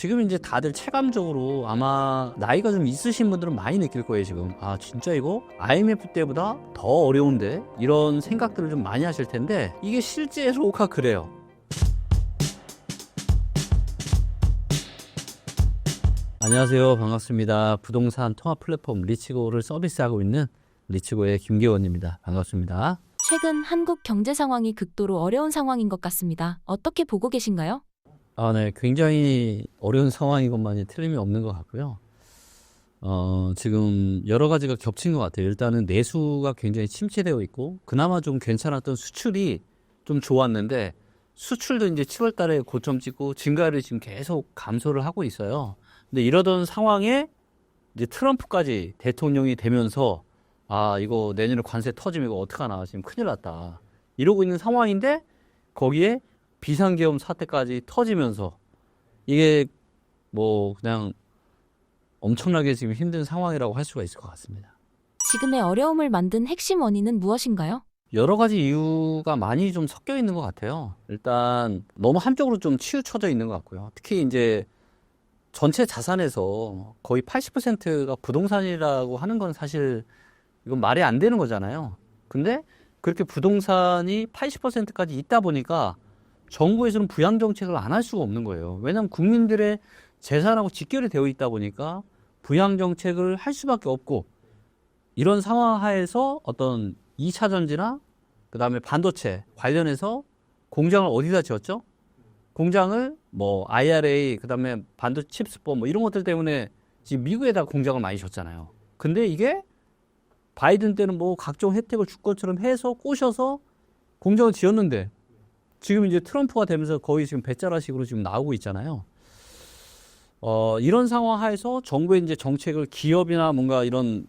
지금 이제 다들 체감적으로 아마 나이가 좀 있으신 분들은 많이 느낄 거예요, 지금. 아, 진짜 이거 IMF 때보다 더 어려운데? 이런 생각들을 좀 많이 하실 텐데, 이게 실제로가 그래요. 안녕하세요. 반갑습니다. 부동산 통합 플랫폼 리치고를 서비스하고 있는 리치고의 김계원입니다. 반갑습니다. 최근 한국 경제 상황이 극도로 어려운 상황인 것 같습니다. 어떻게 보고 계신가요? 네. 굉장히 어려운 상황인 것만이 틀림이 없는 것 같고요. 지금 여러 가지가 겹친 것 같아요. 일단은 내수가 굉장히 침체되어 있고, 그나마 좀 괜찮았던 수출이 좀 좋았는데, 수출도 이제 7월 달에 고점 찍고, 증가율이 지금 계속 감소를 하고 있어요. 근데 이러던 상황에 이제 트럼프까지 대통령이 되면서, 이거 내년에 관세 터지면 이거 어떡하나, 지금 큰일 났다, 이러고 있는 상황인데, 거기에 비상계엄 사태까지 터지면서 이게 뭐 그냥 엄청나게 지금 힘든 상황이라고 할 수가 있을 것 같습니다. 지금의 어려움을 만든 핵심 원인은 무엇인가요? 여러 가지 이유가 많이 좀 섞여 있는 것 같아요. 일단 너무 한쪽으로 좀 치우쳐져 있는 것 같고요. 특히 이제 전체 자산에서 거의 80%가 부동산이라고 하는 건 사실 이건 말이 안 되는 거잖아요. 근데 그렇게 부동산이 80%까지 있다 보니까 정부에서는 부양 정책을 안 할 수가 없는 거예요. 왜냐하면 국민들의 재산하고 직결이 되어 있다 보니까 부양 정책을 할 수밖에 없고, 이런 상황 하에서 어떤 2차 전지나 그다음에 반도체 관련해서 공장을 어디다 지었죠? 공장을 뭐 IRA, 그다음에 반도체 칩스법 뭐 이런 것들 때문에 지금 미국에다 공장을 많이 줬잖아요. 근데 이게 바이든 때는 뭐 각종 혜택을 줄 것처럼 해서 꼬셔서 공장을 지었는데, 지금 이제 트럼프가 되면서 거의 지금 배짜라식으로 지금 나오고 있잖아요. 이런 상황 하에서 정부의 이제 정책을 기업이나 뭔가 이런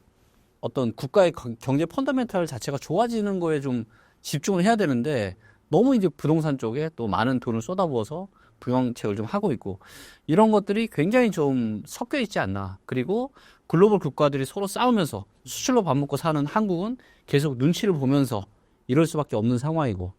어떤 국가의 경제 펀더멘탈 자체가 좋아지는 거에 좀 집중을 해야 되는데, 너무 이제 부동산 쪽에 또 많은 돈을 쏟아부어서 부양책을 좀 하고 있고, 이런 것들이 굉장히 좀 섞여 있지 않나. 그리고 글로벌 국가들이 서로 싸우면서 수출로 밥 먹고 사는 한국은 계속 눈치를 보면서 이럴 수밖에 없는 상황이고,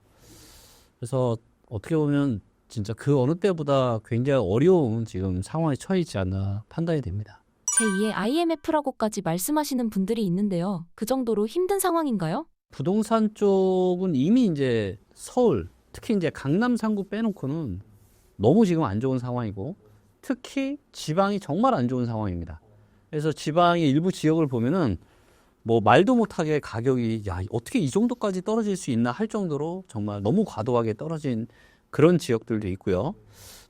그래서 어떻게 보면 진짜 그 어느 때보다 굉장히 어려운 지금 상황에 처해 있지 않나 판단이 됩니다. 제2의 IMF라고까지 말씀하시는 분들이 있는데요. 그 정도로 힘든 상황인가요? 부동산 쪽은 이미 이제 서울, 특히 이제 강남 상구 빼놓고는 너무 지금 안 좋은 상황이고, 특히 지방이 정말 안 좋은 상황입니다. 그래서 지방의 일부 지역을 보면은 뭐 말도 못하게 가격이 어떻게 이 정도까지 떨어질 수 있나 할 정도로 정말 너무 과도하게 떨어진 그런 지역들도 있고요.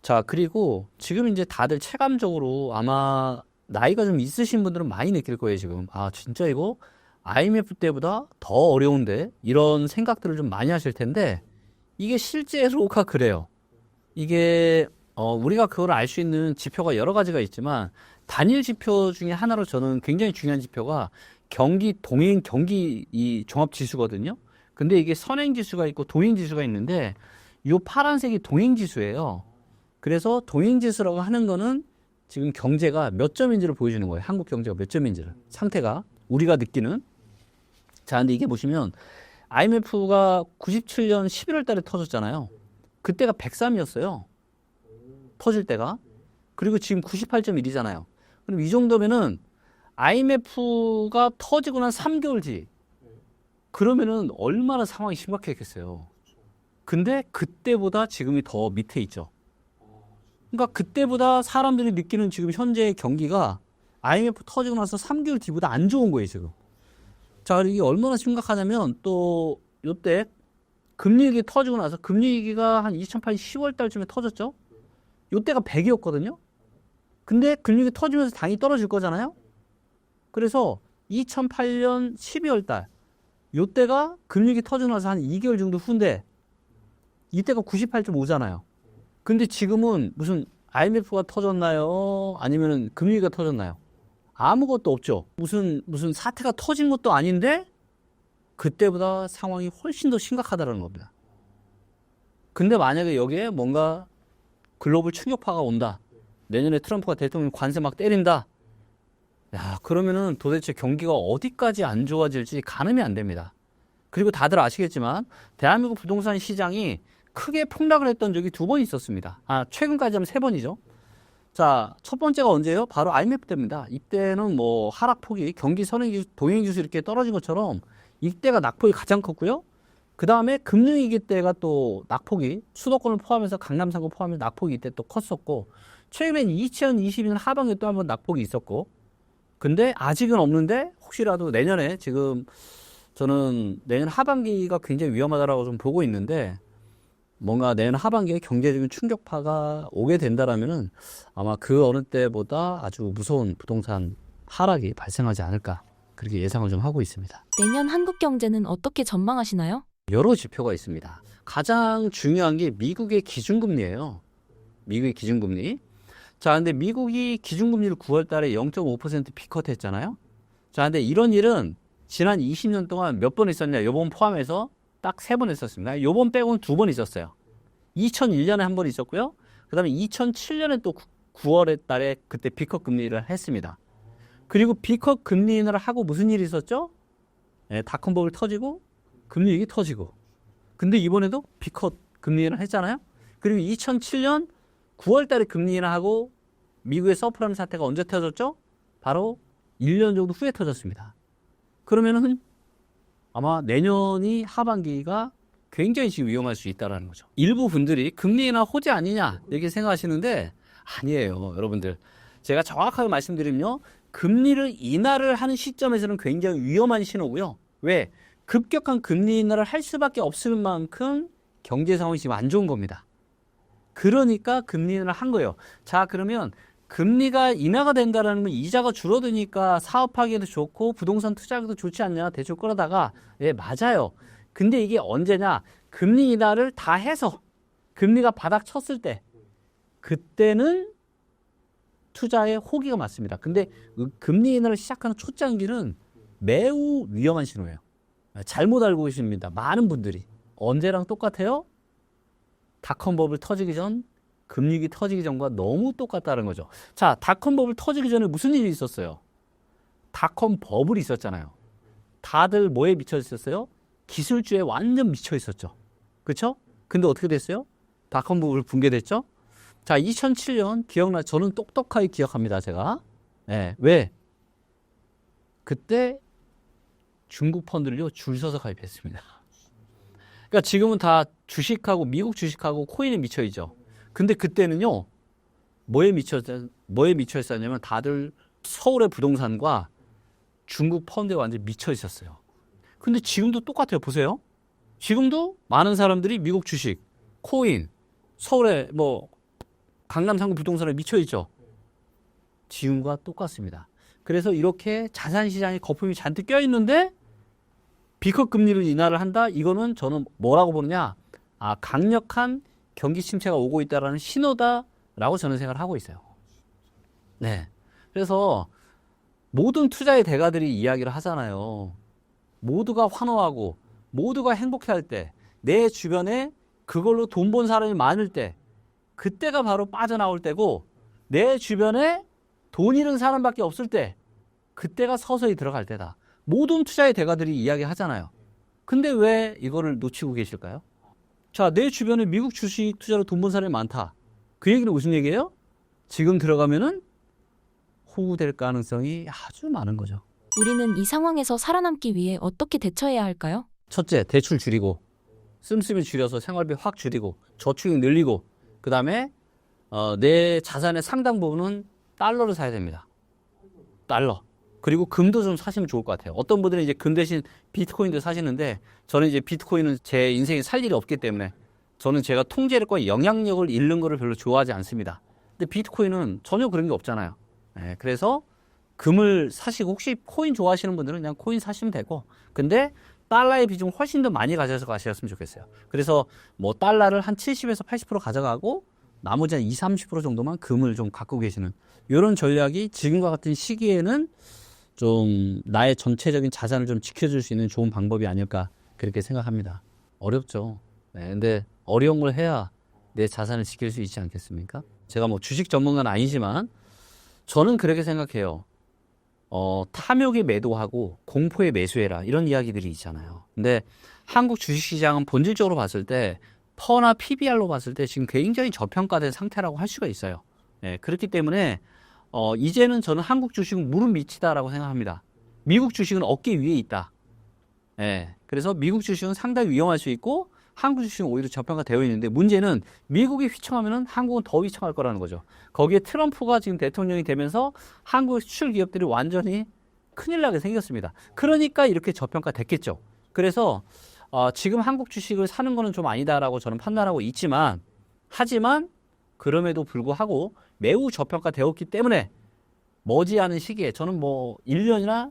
자, 그리고 지금 이제 다들 체감적으로 아마 나이가 좀 있으신 분들은 많이 느낄 거예요, 지금. 진짜 이거 IMF 때보다 더 어려운데? 이런 생각들을 좀 많이 하실 텐데, 이게 실제로가 그래요. 이게 우리가 그걸 알 수 있는 지표가 여러 가지가 있지만, 단일 지표 중에 하나로 저는 굉장히 중요한 지표가 경기 이 종합지수거든요. 근데 이게 선행지수가 있고 동행지수가 있는데, 이 파란색이 동행지수예요. 그래서 동행지수라고 하는 거는 지금 경제가 몇 점인지를 보여주는 거예요. 한국 경제가 몇 점인지를. 상태가. 우리가 느끼는. 자, 근데 이게 보시면 IMF가 97년 11월 달에 터졌잖아요. 그때가 103이었어요. 터질 때가. 그리고 지금 98.1이잖아요. 그럼 이 정도면은 IMF가 터지고 난 3개월 뒤, 그러면은 얼마나 상황이 심각했겠어요. 근데 그때보다 지금이 더 밑에 있죠. 그러니까 그때보다 사람들이 느끼는 지금 현재의 경기가 IMF 터지고 나서 3개월 뒤보다 안 좋은 거예요, 지금. 자, 이게 얼마나 심각하냐면, 또 이때 금리위기 터지고 나서, 금리위기가 한 2008년 10월 달쯤에 터졌죠. 이때가 100이었거든요. 근데 금리위기 터지면서 당연히 떨어질 거잖아요. 그래서 2008년 12월 달, 이때가 금리위기 터지고 나서 한 2개월 정도 후인데, 이때가 98.5잖아요. 근데 지금은 무슨 IMF가 터졌나요? 아니면 금리위기가 터졌나요? 아무것도 없죠. 무슨 사태가 터진 것도 아닌데, 그때보다 상황이 훨씬 더 심각하다는 겁니다. 근데 만약에 여기에 뭔가 글로벌 충격파가 온다. 내년에 트럼프가 대통령 관세 막 때린다. 그러면은 도대체 경기가 어디까지 안 좋아질지 가늠이 안 됩니다. 그리고 다들 아시겠지만 대한민국 부동산 시장이 크게 폭락을 했던 적이 2번 있었습니다. 최근까지 하면 3번이죠. 자, 첫 번째가 언제예요? 바로 IMF 때입니다. 이때는 뭐 하락폭이 경기 선행지수, 동행지수 이렇게 떨어진 것처럼 이때가 낙폭이 가장 컸고요. 그 다음에 금융위기 때가 또 낙폭이 수도권을 포함해서 강남 상구 포함해서 낙폭이 이때 또 컸었고 최근엔 2022년 하반기에 또 한번 낙폭이 있었고 근데 아직은 없는데 혹시라도 내년에 지금 저는 내년 하반기가 굉장히 위험하다라고 좀 보고 있는데 뭔가 내년 하반기에 경제적인 충격파가 오게 된다라면은 아마 그 어느 때보다 아주 무서운 부동산 하락이 발생하지 않을까 그렇게 예상을 좀 하고 있습니다. 내년 한국 경제는 어떻게 전망하시나요? 여러 지표가 있습니다. 가장 중요한 게 미국의 기준금리예요. 미국의 기준금리. 자, 근데 미국이 기준금리를 9월 달에 0.5% 피컷 했잖아요. 자, 근데 이런 일은 지난 20년 동안 몇 번 있었냐? 요번 포함해서 딱 3번 했었습니다. 요번 빼고는 2번 있었어요. 2001년에 한 번 있었고요. 그 다음에 2007년에 또 9월 달에 그때 피컷 금리를 했습니다. 그리고 피컷 금리 인하를 하고 무슨 일이 있었죠? 네, 닷컴버블 터지고 금리 위기 터지고. 근데 이번에도 피컷 금리 인하를 했잖아요. 그리고 2007년 9월 달에 금리 인하하고 미국의 서프라임 사태가 언제 터졌죠? 바로 1년 정도 후에 터졌습니다. 그러면은 아마 내년이 하반기가 굉장히 지금 위험할 수 있다는 거죠. 일부 분들이 금리 인하 호재 아니냐 이렇게 생각하시는데 아니에요. 여러분들 제가 정확하게 말씀드리면요. 금리를 인하를 하는 시점에서는 굉장히 위험한 신호고요. 왜? 급격한 금리 인하를 할 수밖에 없을 만큼 경제 상황이 지금 안 좋은 겁니다. 그러니까 금리 인하를 한 거예요. 자, 그러면 금리가 인하가 된다라는 건 이자가 줄어드니까 사업하기에도 좋고 부동산 투자하기도 좋지 않냐 대출 끌어다가 예, 맞아요. 근데 이게 언제냐? 금리 인하를 다 해서 금리가 바닥 쳤을 때 그때는 투자에 호기가 맞습니다. 근데 금리 인하를 시작하는 초창기는 매우 위험한 신호예요. 잘못 알고 계십니다. 많은 분들이. 언제랑 똑같아요? 닷컴 버블 터지기 전, 금리기 터지기 전과 너무 똑같다는 거죠. 자, 닷컴 버블 터지기 전에 무슨 일이 있었어요? 닷컴 버블이 있었잖아요. 다들 뭐에 미쳐 있었어요? 기술주에 완전 미쳐 있었죠. 그렇죠? 근데 어떻게 됐어요? 닷컴 버블 붕괴됐죠? 자, 2007년 기억나? 저는 똑똑하게 기억합니다. 제가. 네, 왜? 그때 중국 펀드를요 줄 서서 가입했습니다. 그러니까 지금은 다 주식하고 미국 주식하고 코인에 미쳐 있죠. 근데 그때는요 뭐에 미쳐 있었냐면 다들 서울의 부동산과 중국 펀드에 완전 미쳐 있었어요. 근데 지금도 똑같아요. 보세요. 지금도 많은 사람들이 미국 주식, 코인, 서울의 뭐 강남 상구 부동산에 미쳐 있죠. 지금과 똑같습니다. 그래서 이렇게 자산 시장에 거품이 잔뜩 껴 있는데 비컷 금리를 인하를 한다? 이거는 저는 뭐라고 보느냐? 아, 강력한 경기 침체가 오고 있다라는 신호다라고 저는 생각을 하고 있어요. 네. 그래서 모든 투자의 대가들이 이야기를 하잖아요. 모두가 환호하고 모두가 행복해할 때, 내 주변에 그걸로 돈 번 사람이 많을 때, 그때가 바로 빠져나올 때고, 내 주변에 돈 잃은 사람밖에 없을 때, 그때가 서서히 들어갈 때다. 모든 투자의 대가들이 이야기하잖아요. 근데 왜 이거를 놓치고 계실까요? 자, 내 주변에 미국 주식 투자로 돈 번 사람이 많다. 그 얘기는 무슨 얘기예요? 지금 들어가면은 호구될 가능성이 아주 많은 거죠. 우리는 이 상황에서 살아남기 위해 어떻게 대처해야 할까요? 첫째, 대출 줄이고, 씀씀이 줄여서 생활비 확 줄이고, 저축액 늘리고, 그 다음에 내 자산의 상당 부분은 달러를 사야 됩니다. 달러. 그리고 금도 좀 사시면 좋을 것 같아요. 어떤 분들은 이제 금 대신 비트코인도 사시는데, 저는 이제 비트코인은 제 인생에 살 일이 없기 때문에, 저는 제가 통제력과 영향력을 잃는 거를 별로 좋아하지 않습니다. 근데 비트코인은 전혀 그런 게 없잖아요. 네, 그래서 금을 사시고, 혹시 코인 좋아하시는 분들은 그냥 코인 사시면 되고, 근데 달러의 비중 훨씬 더 많이 가져서 가셨으면 좋겠어요. 그래서 뭐 달러를 한 70에서 80% 가져가고, 나머지 한 20, 30% 정도만 금을 좀 갖고 계시는 이런 전략이 지금과 같은 시기에는 좀 나의 전체적인 자산을 좀 지켜줄 수 있는 좋은 방법이 아닐까 그렇게 생각합니다. 어렵죠. 네, 근데 어려운 걸 해야 내 자산을 지킬 수 있지 않겠습니까? 제가 뭐 주식 전문가는 아니지만 저는 그렇게 생각해요. 탐욕에 매도하고 공포에 매수해라 이런 이야기들이 있잖아요. 근데 한국 주식시장은 본질적으로 봤을 때 퍼나 PBR로 봤을 때 지금 굉장히 저평가된 상태라고 할 수가 있어요. 예, 그렇기 때문에 이제는 저는 한국 주식은 무릎 밑이다라고 생각합니다. 미국 주식은 어깨 위에 있다. 예, 그래서 미국 주식은 상당히 위험할 수 있고 한국 주식은 오히려 저평가되어 있는데 문제는 미국이 휘청하면은 한국은 더 휘청할 거라는 거죠. 거기에 트럼프가 지금 대통령이 되면서 한국 수출 기업들이 완전히 큰일 나게 생겼습니다. 그러니까 이렇게 저평가됐겠죠. 그래서 지금 한국 주식을 사는 거는 좀 아니다라고 저는 판단하고 있지만 하지만 그럼에도 불구하고 매우 저평가되었기 때문에 머지않은 시기에 저는 뭐 1년이나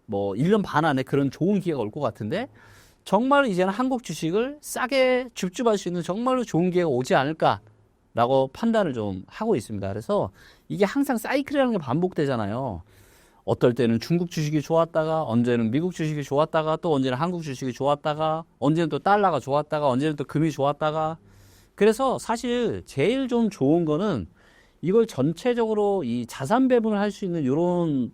뭐 1년 반 안에 그런 좋은 기회가 올 것 같은데 정말 이제는 한국 주식을 싸게 줍줍할 수 있는 정말로 좋은 기회가 오지 않을까라고 판단을 좀 하고 있습니다. 그래서 이게 항상 사이클이라는 게 반복되잖아요. 어떨 때는 중국 주식이 좋았다가 언제는 미국 주식이 좋았다가 또 언제는 한국 주식이 좋았다가 언제는 또 달러가 좋았다가 언제는 또 금이 좋았다가 그래서 사실 제일 좀 좋은 거는 이걸 전체적으로 이 자산 배분을 할 수 있는 이런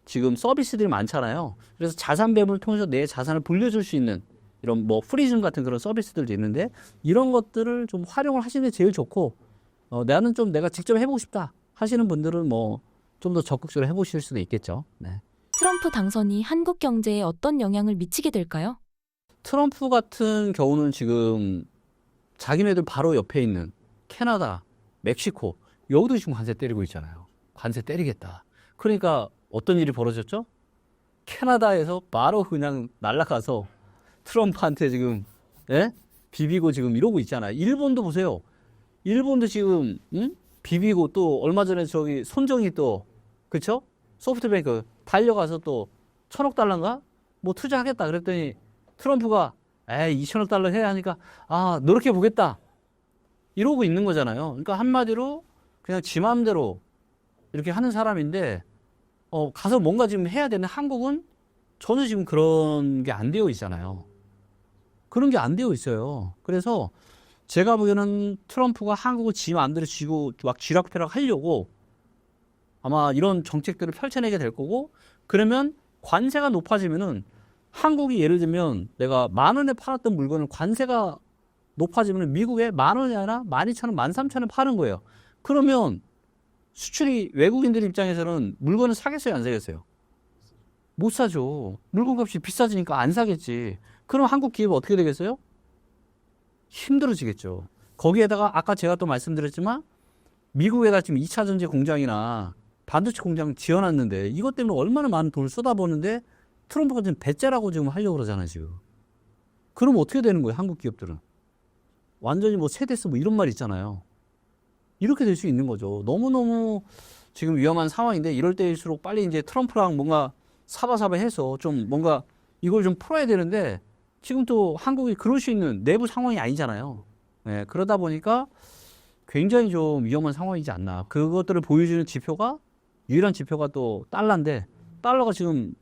지금 서비스들이 많잖아요. 그래서 자산 배분을 통해서 내 자산을 불려줄 수 있는 이런 뭐 프리즘 같은 그런 서비스들도 있는데 이런 것들을 좀 활용을 하시는 게 제일 좋고 나는 좀 내가 직접 해보고 싶다 하시는 분들은 뭐 좀 더 적극적으로 해보실 수도 있겠죠. 네. 트럼프 당선이 한국 경제에 어떤 영향을 미치게 될까요? 트럼프 같은 경우는 지금 자기네들 바로 옆에 있는 캐나다, 멕시코 여기도 지금 관세 때리고 있잖아요. 관세 때리겠다. 그러니까 어떤 일이 벌어졌죠? 캐나다에서 바로 그냥 날아가서 트럼프한테 지금 비비고 지금 이러고 있잖아요. 일본도 보세요. 일본도 지금 비비고 또 얼마 전에 저기 손정이 또 그쵸? 소프트뱅크 달려가서 또 1,000억 달러인가? 뭐 투자하겠다 그랬더니 트럼프가 에이 2,000억 달러 해야 하니까 노력해 보겠다 이러고 있는 거잖아요. 그러니까 한마디로 그냥 지 마음대로 이렇게 하는 사람인데 가서 뭔가 지금 해야 되는 한국은 전혀 지금 그런 게 안 되어 있잖아요. 그런 게 안 되어 있어요. 그래서 제가 보기에는 트럼프가 한국을 지 마음대로 쥐고 막 쥐락펴락 하려고 아마 이런 정책들을 펼쳐내게 될 거고 그러면 관세가 높아지면은 한국이 예를 들면 내가 10,000원에 팔았던 물건을 관세가 높아지면 미국에 10,000원이 아니라 12,000원, 13,000원 파는 거예요. 그러면 수출이 외국인들 입장에서는 물건을 사겠어요, 안 사겠어요? 못 사죠. 물건 값이 비싸지니까 안 사겠지. 그럼 한국 기업은 어떻게 되겠어요? 힘들어지겠죠. 거기에다가 아까 제가 또 말씀드렸지만 미국에다 지금 2차 전지 공장이나 반도체 공장 지어놨는데 이것 때문에 얼마나 많은 돈을 쏟아부었는데 트럼프가 지금 배째라고 지금 하려고 그러잖아요, 지금. 그럼 어떻게 되는 거예요, 한국 기업들은? 완전히 뭐 세대스 뭐 이런 말 있잖아요. 이렇게 될 수 있는 거죠. 너무너무 지금 위험한 상황인데 이럴 때일수록 빨리 이제 트럼프랑 뭔가 사바사바 해서 좀 뭔가 이걸 좀 풀어야 되는데 지금 또 한국이 그럴 수 있는 내부 상황이 아니잖아요. 네, 그러다 보니까 굉장히 좀 위험한 상황이지 않나. 그것들을 보여주는 지표가 유일한 지표가 또 달러인데 달러가 지금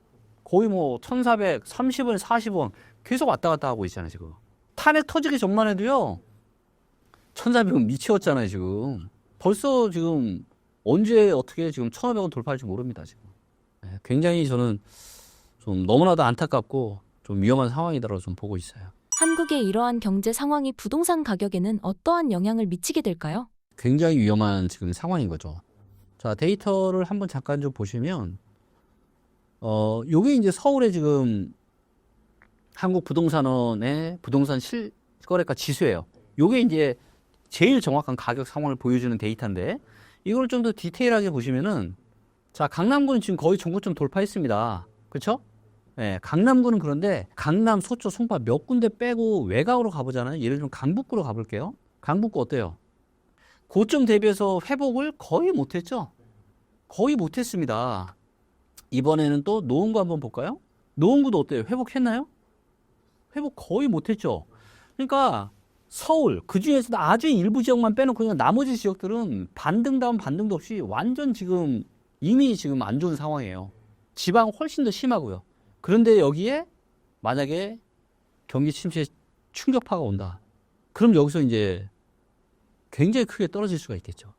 거의 뭐 1,430원, 40원 계속 왔다 갔다 하고 있잖아요, 지금. 탄핵 터지기 전만 해도요. 1,400원 미치웠잖아요, 지금. 벌써 지금 언제 어떻게 지금 1,500원 돌파할지 모릅니다, 지금. 네, 굉장히 저는 좀 너무나도 안타깝고 좀 위험한 상황이다라고 좀 보고 있어요. 한국의 이러한 경제 상황이 부동산 가격에는 어떠한 영향을 미치게 될까요? 굉장히 위험한 지금 상황인 거죠. 자, 데이터를 한번 잠깐 좀 보시면, 요게 이제 서울의 지금 한국 부동산원의 부동산 실거래가 지수예요. 요게 이제 제일 정확한 가격 상황을 보여주는 데이터인데, 이걸 좀 더 디테일하게 보시면은, 자, 강남구는 지금 거의 전고점 돌파했습니다. 그렇죠? 네, 강남구는 그런데 강남, 소초, 송파 몇 군데 빼고 외곽으로 가보잖아요. 예를 들면 강북구로 가볼게요. 강북구 어때요? 고점 대비해서 회복을 거의 못했죠? 거의 못했습니다. 이번에는 또 노원구 한번 볼까요? 노원구도 어때요? 회복했나요? 회복 거의 못했죠? 그러니까 서울, 그 중에서도 아주 일부 지역만 빼놓고 그냥 나머지 지역들은 반등다운 반등도 없이 완전 지금 이미 지금 안 좋은 상황이에요. 지방 훨씬 더 심하고요. 그런데 여기에 만약에 경기 침체 충격파가 온다. 그럼 여기서 이제 굉장히 크게 떨어질 수가 있겠죠.